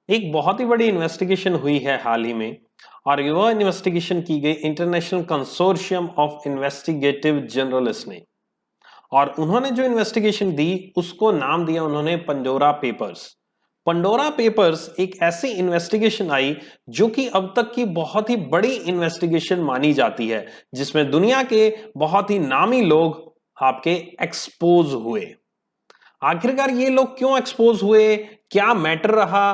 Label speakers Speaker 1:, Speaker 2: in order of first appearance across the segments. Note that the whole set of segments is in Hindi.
Speaker 1: एक बहुत ही बड़ी इन्वेस्टिगेशन हुई है हाल ही में और वह इन्वेस्टिगेशन की गई international consortium of investigative journalist ने। और उन्होंने जो इन्वेस्टिगेशन दी उसको नाम दिया उन्होंने पंडोरा पेपर्स। पंडोरा पेपर्स एक ऐसी इन्वेस्टिगेशन आई जो कि अब तक की बहुत ही बड़ी इन्वेस्टिगेशन मानी जाती है, जिसमें दुनिया के बहुत ही नामी लोग आपके एक्सपोज हुए। आखिरकार ये लोग क्यों एक्सपोज हुए, क्या मैटर रहा,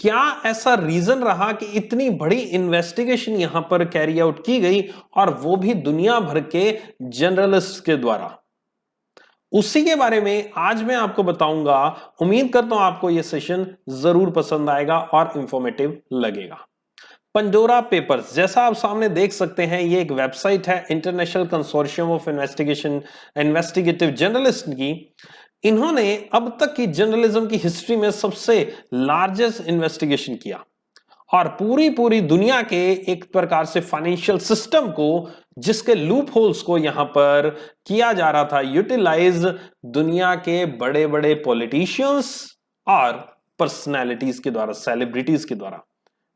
Speaker 1: क्या ऐसा रीजन रहा कि इतनी बड़ी इन्वेस्टिगेशन यहां पर कैरी आउट की गई और वो भी दुनिया भर के जर्नलिस्ट के द्वारा, उसी के बारे में आज मैं आपको बताऊंगा। उम्मीद करता हूं आपको यह सेशन जरूर पसंद आएगा और इंफॉर्मेटिव लगेगा। पंडोरा पेपर्स, जैसा आप सामने देख सकते हैं, ये एक वेबसाइट है international consortium of investigative journalist की। इन्होंने अब तक की जर्नलिज्म की हिस्ट्री में सबसे लार्जेस्ट इन्वेस्टिगेशन किया और पूरी पूरी दुनिया के एक प्रकार से फाइनेंशियल सिस्टम को, जिसके लूप होल्स को यहां पर किया जा रहा था यूटिलाइज, दुनिया के बड़े बड़े पॉलिटिशियंस और पर्सनैलिटीज के द्वारा, सेलिब्रिटीज के द्वारा,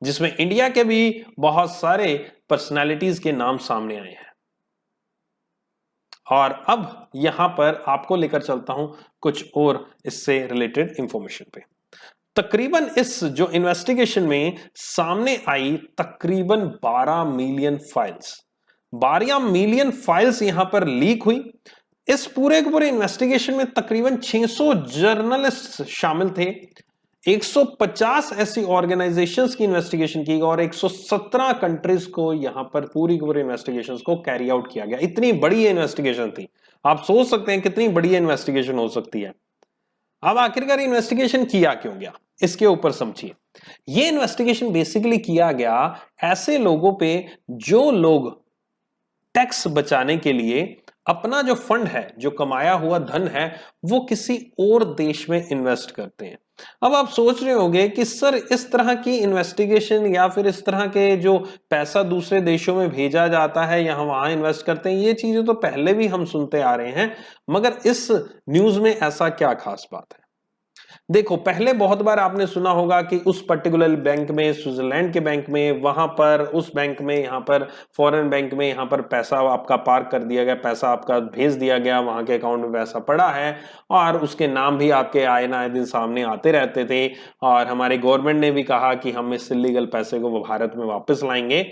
Speaker 1: जिसमें इंडिया के भी बहुत सारे पर्सनैलिटीज के नाम सामने आए हैं। और अब यहां पर आपको लेकर चलता हूं कुछ और इससे रिलेटेड इंफॉर्मेशन पे। तकरीबन इस जो इन्वेस्टिगेशन में सामने आई तकरीबन 12 मिलियन फाइल्स, 12 मिलियन फाइल्स यहां पर लीक हुई। इस पूरे के पूरे इन्वेस्टिगेशन में तकरीबन 600 जर्नलिस्ट शामिल थे। 150 ऐसी ऑर्गेनाइजेशंस की इन्वेस्टिगेशन की और 117 कंट्रीज को यहां पर पूरी की पूरी इन्वेस्टिगेशंस को कैरी आउट किया गया। इतनी बड़ी इन्वेस्टिगेशन थी, आप सोच सकते हैं कितनी बड़ी इन्वेस्टिगेशन हो सकती है। अब आखिरकार इन्वेस्टिगेशन किया क्यों गया, इसके ऊपर समझिए। ये इन्वेस्टिगेशन बेसिकली किया गया ऐसे लोगों पे जो लोग टैक्स बचाने के लिए अपना जो फंड है, जो कमाया हुआ धन है, वो किसी और देश में इन्वेस्ट करते हैं। अब आप सोच रहे होंगे कि सर इस तरह की इन्वेस्टिगेशन या फिर इस तरह के जो पैसा दूसरे देशों में भेजा जाता है या हम वहां इन्वेस्ट करते हैं, ये चीजें तो पहले भी हम सुनते आ रहे हैं, मगर इस न्यूज में ऐसा क्या खास बात है। देखो, पहले बहुत बार आपने सुना होगा कि उस पर्टिकुलर बैंक में, स्विट्जरलैंड के बैंक में, वहां पर उस बैंक में, यहां पर फॉरेन बैंक में, यहां पर पैसा आपका पार्क कर दिया गया, पैसा आपका भेज दिया गया, वहां के अकाउंट में पैसा पड़ा है और उसके नाम भी आपके आए ना आए दिन सामने आते रहते थे। और हमारी गवर्नमेंट ने भी कहा कि हम इस इलीगल पैसे को भारत में वापस लाएंगे।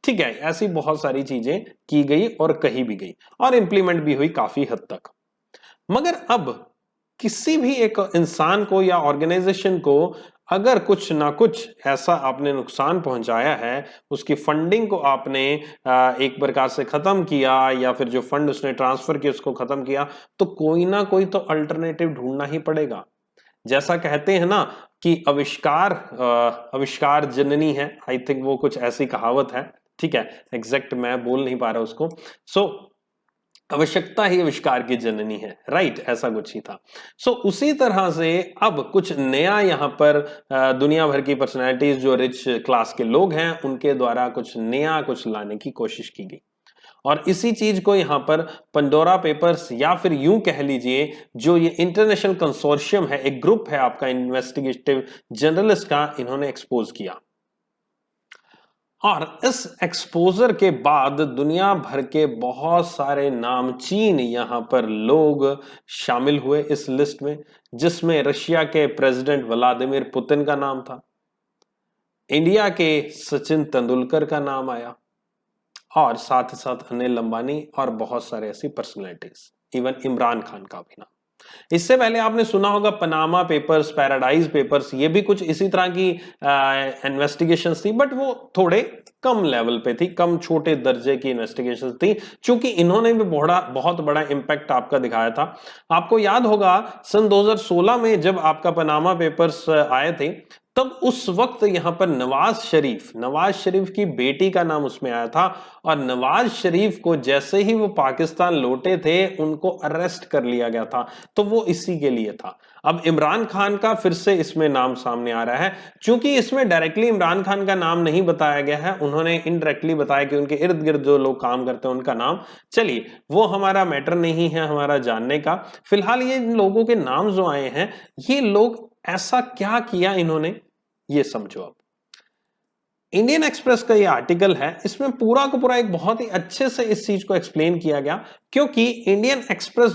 Speaker 1: ठीक है, ऐसी बहुत सारी चीजें की गई और कही भी गई और इंप्लीमेंट भी हुई काफी हद तक। मगर अब किसी भी एक इंसान को या ऑर्गेनाइजेशन को अगर कुछ ना कुछ ऐसा आपने नुकसान पहुंचाया है, उसकी फंडिंग को आपने एक प्रकार से खत्म किया या फिर जो फंड उसने ट्रांसफर किया उसको खत्म किया, तो कोई ना कोई तो अल्टरनेटिव ढूंढना ही पड़ेगा। जैसा कहते हैं ना कि आविष्कार जननी है, आई थिंक वो कुछ ऐसी कहावत है। ठीक है, एग्जैक्ट मैं बोल नहीं पा रहा उसको। सो आवश्यकता ही आविष्कार की जननी है, राइट, ऐसा कुछ ही था। सो उसी तरह से अब कुछ नया यहां पर दुनिया भर की पर्सनैलिटीज, जो रिच क्लास के लोग हैं, उनके द्वारा कुछ नया कुछ लाने की कोशिश की गई और इसी चीज को यहां पर पंडोरा पेपर्स या फिर यूं कह लीजिए, जो ये इंटरनेशनल कंसोर्शियम है, एक ग्रुप है आपका इन्वेस्टिगेटिव जर्नलिस्ट का, इन्होंने एक्सपोज किया। और इस एक्सपोजर के बाद दुनिया भर के बहुत सारे नामचीन यहां पर लोग शामिल हुए इस लिस्ट में, जिसमें रशिया के प्रेसिडेंट व्लादिमीर पुतिन का नाम था, इंडिया के सचिन तेंदुलकर का नाम आया और साथ ही साथ अनिल अंबानी और बहुत सारे ऐसी पर्सनैलिटीज, इवन इमरान खान का भी नाम। इससे पहले आपने सुना होगा पनामा पेपर्स, पैराडाइज पेपर्स, ये भी कुछ इसी तरह की इन्वेस्टिगेशंस थी, बट वो थोड़े कम लेवल पे थी, कम छोटे दर्जे की इन्वेस्टिगेशंस थी, क्योंकि इन्होंने भी बहुत बड़ा इंपैक्ट आपका दिखाया था। आपको याद होगा सन 2016 में जब आपका पनामा पेपर्स आए थे, तब उस वक्त यहां पर नवाज शरीफ की बेटी का नाम उसमें आया था और नवाज शरीफ को जैसे ही वो पाकिस्तान लौटे थे, उनको अरेस्ट कर लिया गया था, तो वो इसी के लिए था। अब इमरान खान का फिर से इसमें नाम सामने आ रहा है, क्योंकि इसमें डायरेक्टली इमरान खान का नाम नहीं बताया गया है, उन्होंने इनडायरेक्टली बताया कि उनके इर्द गिर्द जो लोग काम करते हैं उनका नाम। चलिए, वो हमारा मैटर नहीं है हमारा जानने का। फिलहाल ये लोगों के नाम जो आए हैं, ये लोग ऐसा क्या किया इन्होंने, ये समझो। अब इंडियन एक्सप्रेस का ये आर्टिकल है, इसमें पूरा का पूरा एक बहुत ही अच्छे से इस चीज को एक्सप्लेन किया गया, क्योंकि इंडियन एक्सप्रेस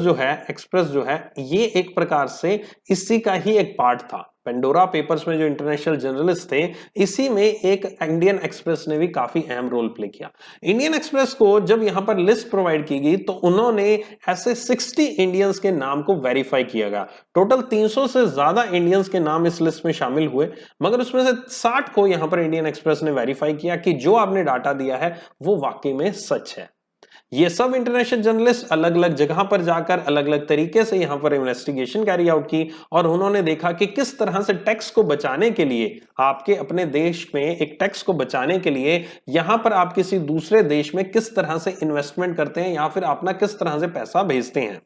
Speaker 1: जो है ये एक प्रकार से इसी का ही एक पार्ट था। पेंडोरा पेपर्स में जो इंटरनेशनल जर्नलिस्ट थे, इसी में एक इंडियन एक्सप्रेस ने भी काफी अहम रोल प्ले किया। इंडियन एक्सप्रेस को जब यहां पर लिस्ट प्रोवाइड की गई तो उन्होंने ऐसे 60 इंडियंस के नाम को वेरीफाई किया गया। टोटल 300 से ज्यादा इंडियंस के नाम इस लिस्ट में शामिल हुए, मगर उसमें से 60 को यहां पर इंडियन एक्सप्रेस ने वेरीफाई किया कि जो आपने डाटा दिया है वो वाकई में सच है। ये सब इंटरनेशनल जर्नलिस्ट अलग अलग जगह पर जाकर अलग अलग तरीके से यहां पर इन्वेस्टिगेशन कैरी आउट की, और उन्होंने देखा कि किस तरह से टैक्स को बचाने के लिए, आपके अपने देश में एक टैक्स को बचाने के लिए यहां पर आप किसी दूसरे देश में किस तरह से इन्वेस्टमेंट करते हैं या फिर अपना किस तरह से पैसा भेजते हैं।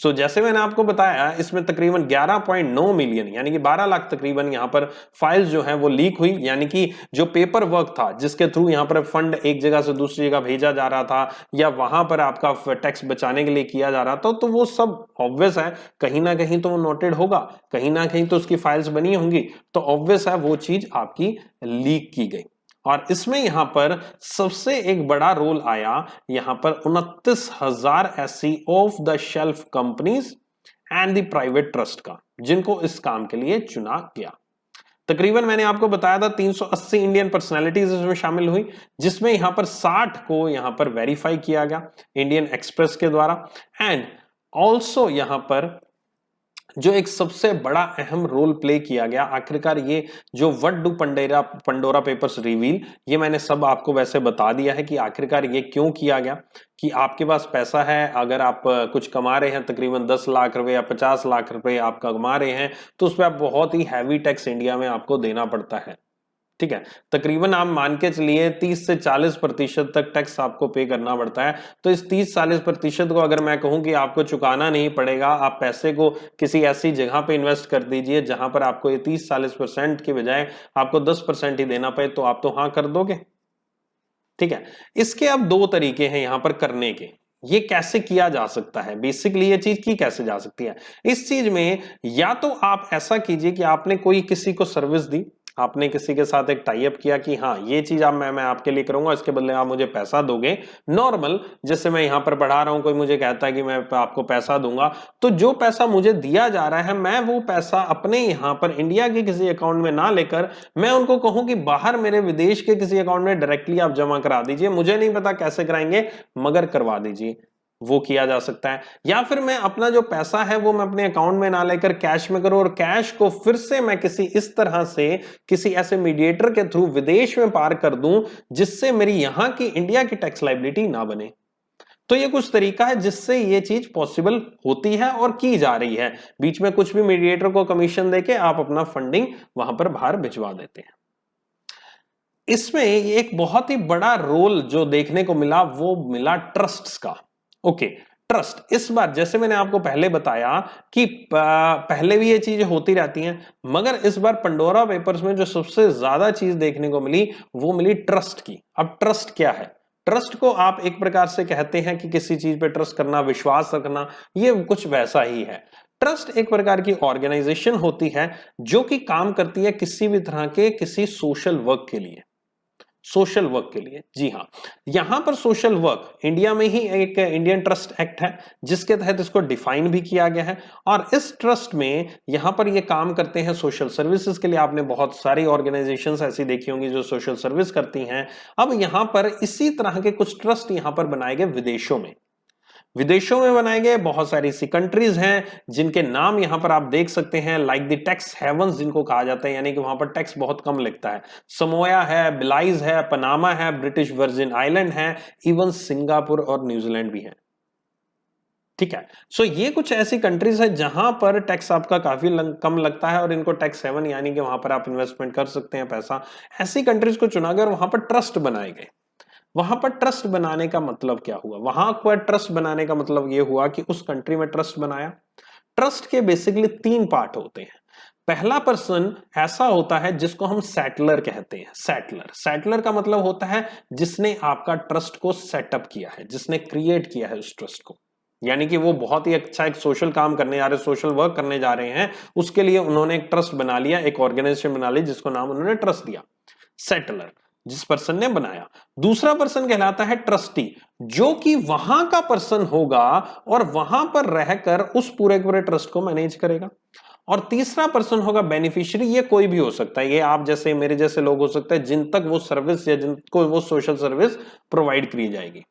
Speaker 1: जैसे मैंने आपको बताया, इसमें तकरीबन 11.9 मिलियन यानी कि 12 लाख तकरीबन यहां पर फाइल्स जो है वो लीक हुई, यानी कि जो पेपर वर्क था जिसके थ्रू यहां पर फंड एक जगह से दूसरी जगह भेजा जा रहा था या वहां पर आपका टैक्स बचाने के लिए किया जा रहा था, तो वो सब ऑब्वियस है कहीं ना कहीं तो वो नोटेड होगा, कहीं ना कहीं तो उसकी फाइल्स बनी होंगी, तो ऑब्वियस है वो चीज आपकी लीक की गई। और इसमें यहां पर सबसे एक बड़ा रोल आया यहां पर 29,000 ऐसी of the shelf companies and the private trust का, जिनको इस काम के लिए चुना गया। तकरीबन मैंने आपको बताया था 380 इंडियन पर्सनालिटीज इसमें शामिल हुई, जिसमें यहां पर 60 को यहां पर वेरीफाई किया गया इंडियन एक्सप्रेस के द्वारा। एंड ऑल्सो यहां पर जो एक सबसे बड़ा अहम रोल प्ले किया गया, आखिरकार ये जो what do Pandora papers reveal, ये मैंने सब आपको वैसे बता दिया है कि आखिरकार ये क्यों किया गया। कि आपके पास पैसा है, अगर आप कुछ कमा रहे हैं तकरीबन 10 लाख रुपए या 50 लाख रुपए आप कमा रहे हैं, तो उस पर आप बहुत ही हैवी टैक्स इंडिया में आपको देना पड़ता है। ठीक है, तकरीबन आप मान के चलिए 30 से 40% तक टैक्स आपको पे करना पड़ता है। तो इस 30-40% को अगर मैं कहूं कि आपको चुकाना नहीं पड़ेगा, आप पैसे को किसी ऐसी जगह पे इन्वेस्ट कर दीजिए जहां पर आपको ये 30-40% के बजाय आपको 10% ही देना पड़े, तो आप तो हाँ कर दोगे। ठीक है, इसके अब दो तरीके हैं यहां पर करने के। ये कैसे किया जा सकता है, बेसिकली ये चीज की कैसे जा सकती है। इस चीज में या तो आप ऐसा कीजिए कि आपने कोई किसी को सर्विस दी, आपने किसी के साथ एक टाई अप किया कि हाँ ये चीज आप मैं आपके लिए करूंगा, इसके बदले आप मुझे पैसा दोगे। नॉर्मल जैसे मैं यहां पर पढ़ा रहा हूं, कोई मुझे कहता है कि मैं आपको पैसा दूंगा, तो जो पैसा मुझे दिया जा रहा है मैं वो पैसा अपने यहां पर इंडिया के किसी अकाउंट में ना लेकर मैं उनको कहूं कि बाहर मेरे विदेश के किसी अकाउंट में डायरेक्टली आप जमा करा दीजिए, मुझे नहीं पता कैसे कराएंगे मगर करवा दीजिए, वो किया जा सकता है। या फिर मैं अपना जो पैसा है वो मैं अपने अकाउंट में ना लेकर कैश में करूं और कैश को फिर से मैं किसी इस तरह से किसी ऐसे मीडिएटर के थ्रू विदेश में पार कर दूं जिससे मेरी यहां की इंडिया की टैक्स लायबिलिटी ना बने। तो ये कुछ तरीका है जिससे ये चीज पॉसिबल होती है और की जा रही है। बीच में कुछ भी मीडिएटर को कमीशन देके आप अपना फंडिंग वहां पर बाहर भिजवा देते हैं। इसमें एक बहुत ही बड़ा रोल जो देखने को मिला वो मिला ट्रस्ट्स का। ओके, ट्रस्ट इस बार जैसे मैंने आपको पहले बताया कि पहले भी ये चीजें होती रहती हैं, मगर इस बार पंडोरा पेपर्स में जो सबसे ज्यादा चीज देखने को मिली वो मिली ट्रस्ट की। अब ट्रस्ट क्या है? ट्रस्ट को आप एक प्रकार से कहते हैं कि किसी चीज पे ट्रस्ट करना, विश्वास रखना, ये कुछ वैसा ही है। ट्रस्ट एक प्रकार की ऑर्गेनाइजेशन होती है जो कि काम करती है किसी भी तरह के किसी सोशल वर्क के लिए, सोशल वर्क के लिए। जी हाँ, यहां पर सोशल वर्क इंडिया में ही एक इंडियन ट्रस्ट एक्ट है जिसके तहत इसको डिफाइन भी किया गया है, और इस ट्रस्ट में यहां पर ये काम करते हैं सोशल सर्विसेज के लिए। आपने बहुत सारी ऑर्गेनाइजेशंस ऐसी देखी होंगी जो सोशल सर्विस करती हैं। अब यहां पर इसी तरह के कुछ ट्रस्ट यहां पर बनाए गए विदेशों में बनाए गए। बहुत सारी ऐसी कंट्रीज हैं जिनके नाम यहां पर आप देख सकते हैं, लाइक द टैक्स हेवंस जिनको कहा जाता है, यानी कि वहां पर टैक्स बहुत कम लगता है। समोया है, बिलाइज है, पनामा है, ब्रिटिश वर्जिन आइलैंड है, इवन सिंगापुर और न्यूजीलैंड भी है। ठीक है, सो ये कुछ ऐसी कंट्रीज है जहां पर टैक्स आपका काफी कम लगता है और इनको टैक्स हेवन यानी कि वहां पर आप इन्वेस्टमेंट कर सकते हैं पैसा। ऐसी कंट्रीज को चुना गया और वहां पर ट्रस्ट बनाए गए। वहां पर ट्रस्ट बनाने का मतलब क्या हुआ? वहां पर ट्रस्ट बनाने का मतलब यह हुआ कि उस कंट्री में ट्रस्ट बनाया। ट्रस्ट के बेसिकली 3 पार्ट होते हैं। पहला पर्सन ऐसा होता है जिसको हम सेटलर कहते हैं। सेटलर का मतलब होता है जिसने आपका ट्रस्ट को सेटअप किया है, जिसने क्रिएट किया है उस ट्रस्ट को। यानी कि वो बहुत ही अच्छा एक सोशल काम करने जा रहे हैं, सोशल वर्क करने जा रहे हैं, उसके लिए उन्होंने एक ट्रस्ट बना लिया, एक ऑर्गेनाइजेशन बना ली जिसको नाम उन्होंने ट्रस्ट दिया। सेटलर जिस पर्सन ने बनाया। दूसरा पर्सन कहलाता है ट्रस्टी, जो कि वहां का पर्सन होगा और वहां पर रहकर उस पूरे पूरे ट्रस्ट को मैनेज करेगा। और तीसरा पर्सन होगा बेनिफिशियरी, ये कोई भी हो सकता है, ये आप जैसे मेरे जैसे लोग हो सकते हैं जिन तक वो सर्विस या जिनको वो सोशल सर्विस प्रोवाइड की जाएगी।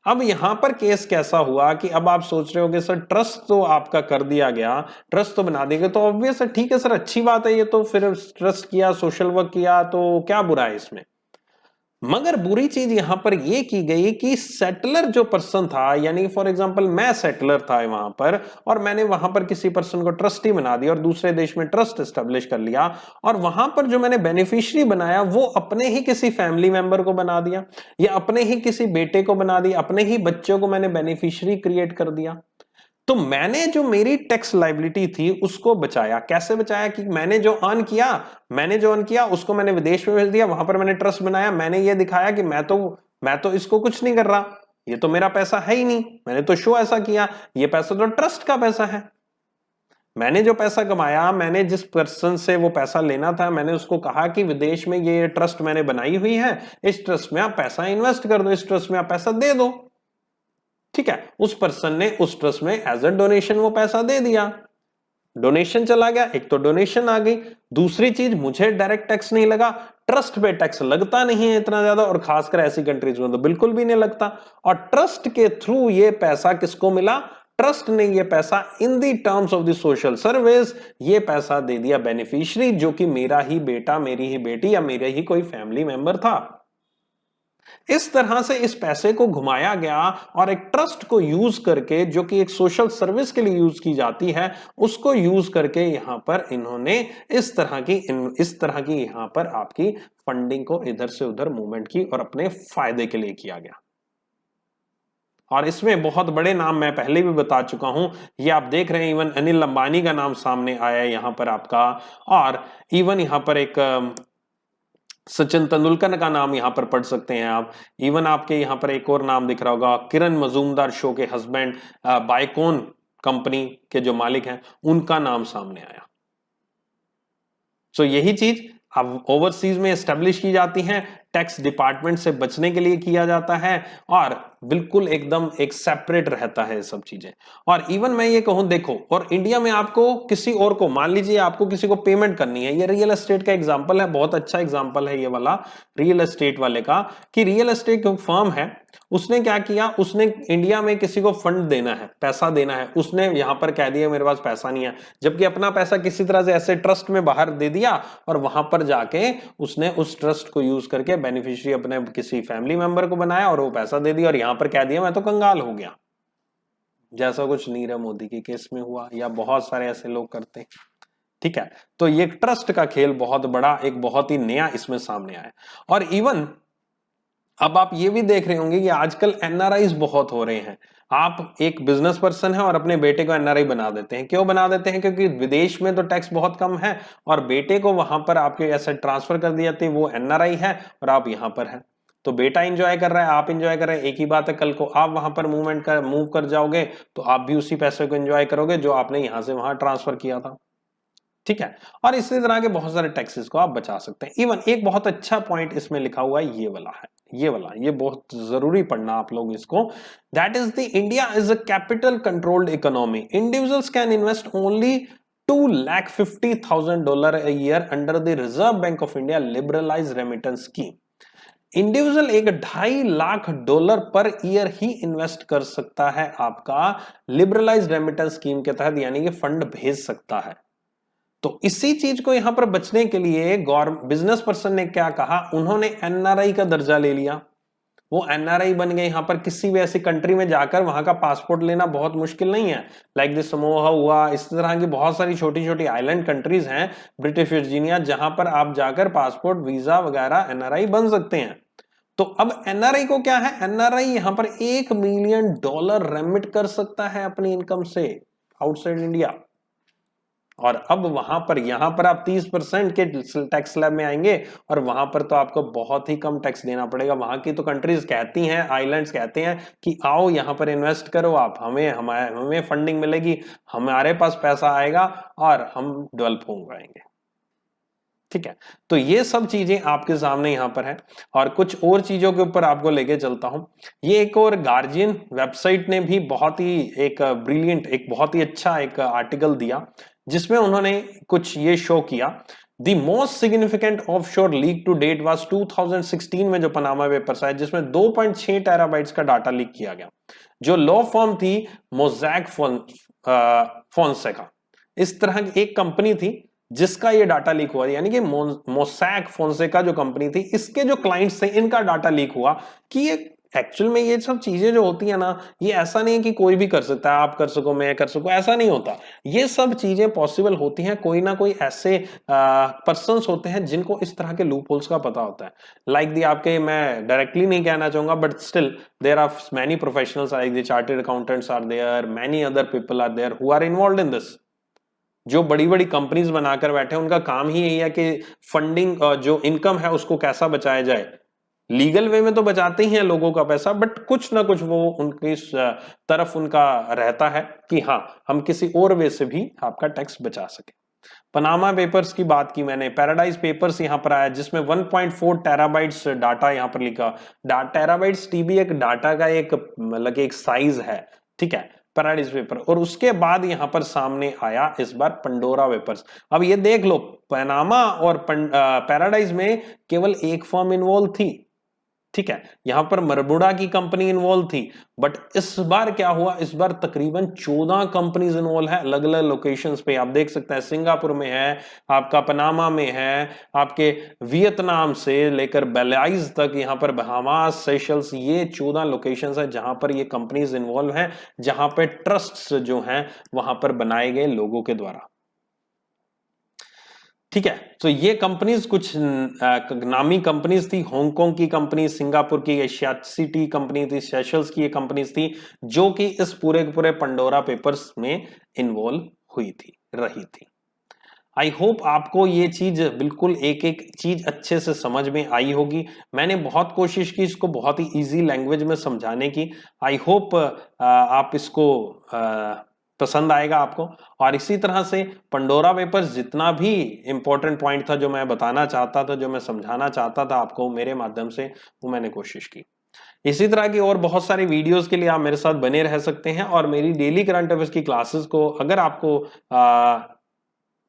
Speaker 1: अब यहां पर केस कैसा हुआ कि अब आप सोच रहे हो कि सर ट्रस्ट तो आपका कर दिया गया, ट्रस्ट तो बना देंगे, तो ऑब्वियस है, ठीक है सर, अच्छी बात है, ये तो फिर ट्रस्ट किया, सोशल वर्क किया, तो क्या बुरा है इसमें। मगर बुरी चीज यहां पर यह की गई कि सेटलर जो पर्सन था, यानी फॉर एग्जांपल मैं सेटलर था वहां पर, और मैंने वहां पर किसी पर्सन को ट्रस्टी बना दिया और दूसरे देश में ट्रस्ट एस्टेब्लिश कर लिया, और वहां पर जो मैंने बेनिफिशियरी बनाया वो अपने ही किसी फैमिली मेंबर को बना दिया, या अपने ही किसी बेटे को बना दिया, अपने ही बच्चों को मैंने बेनिफिशियरी क्रिएट कर दिया। तो मैंने जो मेरी टैक्स लायबिलिटी थी उसको बचाया। कैसे बचाया कि मैंने जो अर्न किया उसको मैंने विदेश में भेज दिया, वहां पर मैंने ट्रस्ट बनाया, मैंने ये दिखाया कि मैं तो इसको कुछ नहीं कर रहा, ये तो मेरा पैसा है ही नहीं, मैंने तो शो ऐसा किया, ये पैसा तो ट्रस्ट का पैसा है। मैंने जो पैसा कमाया, मैंने जिस पर्सन से वो पैसा लेना था, मैंने उसको कहा कि विदेश में ये ट्रस्ट मैंने बनाई हुई है, इस ट्रस्ट में आप पैसा इन्वेस्ट कर दो, इस ट्रस्ट में आप पैसा दे दो। ठीक है, उस पर्सन ने उस ट्रस्ट में एज अ डोनेशन वो पैसा दे दिया, डोनेशन चला गया, एक तो डोनेशन आ गई, दूसरी चीज मुझे डायरेक्ट टैक्स नहीं लगा, ट्रस्ट पे टैक्स लगता नहीं है इतना ज्यादा, और खासकर ऐसी कंट्रीज में तो बिल्कुल भी नहीं लगता। और ट्रस्ट के थ्रू ये पैसा किसको मिला, ट्रस्ट ने ये पैसा in the terms of the social service ये पैसा दे दिया बेनिफिशियरी, जो कि मेरा ही बेटा, मेरी ही बेटी या मेरे ही कोई फैमिली मेंबर था। इस तरह से इस पैसे को घुमाया गया और एक ट्रस्ट को यूज करके, जो कि एक सोशल सर्विस के लिए यूज की जाती है, उसको यूज करके यहां पर इन्होंने इस तरह की यहां पर आपकी फंडिंग को इधर से उधर मूवमेंट की और अपने फायदे के लिए किया गया। और इसमें बहुत बड़े नाम मैं पहले भी बता चुका हूं, ये आप देख रहे हैं, इवन अनिल अंबानी का नाम सामने आया है यहां पर आपका, और इवन यहां पर एक सचिन तेंदुलकर का नाम यहां पर पढ़ सकते हैं आप। इवन आपके यहां पर एक और नाम दिख रहा होगा, किरण मजूमदार शो के हस्बैंड, बाइकॉन कंपनी के जो मालिक हैं, उनका नाम सामने आया। सो यही चीज अब ओवरसीज में एस्टेब्लिश की जाती हैं, टैक्स डिपार्टमेंट से बचने के लिए किया जाता है, और बिल्कुल एकदम एक सेपरेट रहता है सब चीजें। और इवन मैं ये कहूं, देखो, और इंडिया में आपको किसी और को, मान लीजिए आपको किसी को पेमेंट करनी है, ये रियल एस्टेट का एग्जांपल है, बहुत अच्छा एग्जांपल है ये वाला रियल एस्टेट वाले का, कि रियल एस्टेट फर्म है, उसने क्या किया, उसने इंडिया में किसी को फंड देना है, पैसा देना है, उसने यहां पर कह दिया मेरे पास पैसा नहीं है, जबकि अपना पैसा किसी तरह से ऐसे ट्रस्ट में बाहर दे दिया, और वहां पर जाके उसने उस ट्रस्ट को यूज करके बेनिफिशियरी अपने किसी फैमिली मेंबर को बनाया और वो पैसा दे दिया, और यहां पर कह दिया मैं तो कंगाल हो गया, जैसा कुछ नीरव मोदी के केस में हुआ, या बहुत सारे ऐसे लोग करते हैं। ठीक है, तो ये ट्रस्ट का खेल बहुत बड़ा, एक बहुत ही नया इसमें सामने आया। और इवन अब आप ये भी देख रहे होंगे कि आजकल एनआरआईज बहुत हो रहे हैं। आप एक बिजनेस पर्सन है और अपने बेटे को एनआरआई बना देते हैं। क्यों बना देते हैं? क्योंकि विदेश में तो टैक्स बहुत कम है, और बेटे को वहां पर आपके एसेट ट्रांसफर कर दिया जाती है, वो एनआरआई है और आप यहां पर है, तो बेटा एंजॉय कर रहा है, आप एंजॉय कर रहे हैं। एक ही बात है, कल को आप वहां पर मूव कर जाओगे तो आप भी उसी पैसे को एंजॉय करोगे जो आपने यहां से वहां ट्रांसफर किया था। ठीक है, और इसी तरह के बहुत सारे टैक्सेस को आप बचा सकते हैं। इवन एक बहुत अच्छा पॉइंट इसमें लिखा हुआ है, ये बहुत जरूरी पढ़ना आप लोग इसको। That is the India is a capital controlled economy, individuals can invest only $250,000 a year under the Reserve Bank of India liberalized remittance scheme। Individual एक $2.5 लाख पर ईयर ही इन्वेस्ट कर सकता है आपका लिबरलाइज्ड रेमिटेंस स्कीम के तहत, यानी कि फंड भेज सकता है। तो इसी चीज को यहां पर बचने के लिए बिजनेस पर्सन ने क्या कहा, उन्होंने एनआरआई का दर्जा ले लिया। वो एनआरआई बन गए। यहां पर किसी भी ऐसी कंट्री में जाकर वहां का पासपोर्ट लेना बहुत मुश्किल नहीं है। लाइक द समोआ हुआ, इस तरह की बहुत सारी छोटी छोटी आइलैंड कंट्रीज हैं, ब्रिटिश वर्जीनिया, जहां पर आप जाकर पासपोर्ट, वीजा वगैरह एनआरआई बन सकते हैं। तो अब एनआरआई को क्या है, एनआरआई यहां पर $1 मिलियन रेमिट कर सकता है अपनी इनकम से आउटसाइड इंडिया। और अब वहां पर यहां पर आप 30% के टैक्स स्लैब में आएंगे और वहां पर तो आपको बहुत ही कम टैक्स देना पड़ेगा। वहां की तो कंट्रीज कहती हैं, आइलैंड्स कहते हैं कि आओ यहां पर इन्वेस्ट करो आप, हमें फंडिंग मिलेगी, हमारे पास पैसा आएगा और हम डेवलप हो पाएंगे। ठीक है, तो ये सब चीजें आपके सामने यहां पर है और कुछ और चीजों के ऊपर आपको लेके चलता हूं। ये एक और गार्जियन वेबसाइट ने भी बहुत ही एक ब्रिलियंट, एक बहुत ही अच्छा एक आर्टिकल दिया जिसमें उन्होंने कुछ ये शो किया। The most significant offshore leak to date was 2016 में जो पनामा पेपर्स आए, जिसमें 2.6 टेराबाइट्स का डाटा लीक किया गया। जो लॉ फर्म थी मोज़ैक फोन्सेका, इस तरह की एक कंपनी थी जिसका ये डाटा लीक हुआ, यानी कि मोसैक फोन्सेका जो कंपनी थी, इसके जो क्लाइंट्स थे इनका डाटा लीक हुआ। कि ये एक्चुअल में ये सब चीजें जो होती है ना, ये ऐसा नहीं है कि कोई भी कर सकता है, आप कर सको, मैं कर सकूं, ऐसा नहीं होता। ये सब चीजें पॉसिबल होती हैं, कोई ना कोई ऐसे पर्संस होते हैं जिनको इस तरह के लूप होल्स का पता होता है। लाइक दी आपके, मैं डायरेक्टली नहीं कहना चाहूंगा but still there are many professionals like the chartered accountants are there, many other people are there who are involved in this. जो बड़ी बड़ी कंपनीज बनाकर बैठे हैं, उनका काम ही यही है कि फंडिंग, जो इनकम है उसको कैसा बचाया जाए। लीगल वे में तो बचाते ही हैं लोगों का पैसा, बट कुछ ना कुछ वो उनकी तरफ उनका रहता है कि हाँ हम किसी और वे से भी आपका टैक्स बचा सके। पनामा पेपर्स की बात की मैंने, पैराडाइज पेपर्स यहां पर आया जिसमें 1.4 टेराबाइट्स डाटा यहां पर लिखा। टेराबाइट्स टीबी एक डाटा का एक मतलब एक साइज है, ठीक है, पैराडाइज पेपर। और उसके बाद यहां पर सामने आया इस बार पंडोरा पेपर्स। अब ये देख लो, पनामा और पैराडाइज में केवल एक फर्म इन्वॉल्व थी, ठीक है, यहां पर मरबुडा की कंपनी इन्वॉल्व थी। बट इस बार क्या हुआ, इस बार तकरीबन 14 कंपनीज इन्वॉल्व है अलग अलग लोकेशंस पे। आप देख सकते हैं सिंगापुर में है, आपका पनामा में है, आपके वियतनाम से लेकर बेलाइज तक, यहां पर बहामास, सेशल्स, ये 14 लोकेशंस है जहां पर ये कंपनीज इन्वॉल्व है, जहां पर ट्रस्ट जो हैं वहां पर बनाए गए लोगों के द्वारा। ठीक है, तो ये कंपनीज कुछ नामी कंपनीज थी, हांगकांग की कंपनी, सिंगापुर की एशिया सिटी कंपनी थी, सेशल्स की ये कंपनीज थी जो कि इस पूरे के पूरे पंडोरा पेपर्स में इन्वॉल्व हुई थी, रही थी। आई होप आपको ये चीज बिल्कुल एक एक चीज अच्छे से समझ में आई होगी। मैंने बहुत कोशिश की इसको बहुत ही इजी लैंग्वेज में समझाने की। आई होप आप इसको पसंद आएगा आपको। और इसी तरह से पंडोरा पेपर्स जितना भी इंपॉर्टेंट पॉइंट था जो मैं बताना चाहता था, जो मैं समझाना चाहता था आपको मेरे माध्यम से, वो मैंने कोशिश की। इसी तरह की और बहुत सारी वीडियोस के लिए आप मेरे साथ बने रह सकते हैं। और मेरी डेली करंट अफेयर्स की क्लासेस को अगर आपको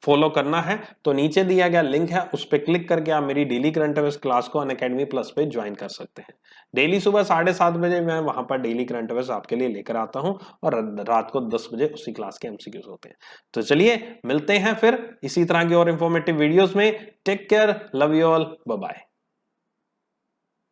Speaker 1: फॉलो करना है तो नीचे दिया गया लिंक है, उस पर क्लिक करके आप मेरी डेली करंट अफेयर्स क्लास को अनअकैडमी प्लस पे ज्वाइन कर सकते हैं। डेली सुबह 7:30 बजे मैं वहां पर डेली करंट अफेयर्स आपके लिए लेकर आता हूं और रात को 10 बजे उसी क्लास के एमसीक्यूज होते हैं। तो चलिए मिलते हैं फिर इसी तरह की और इंफॉर्मेटिव वीडियोस में। Take care, love you all, bye bye.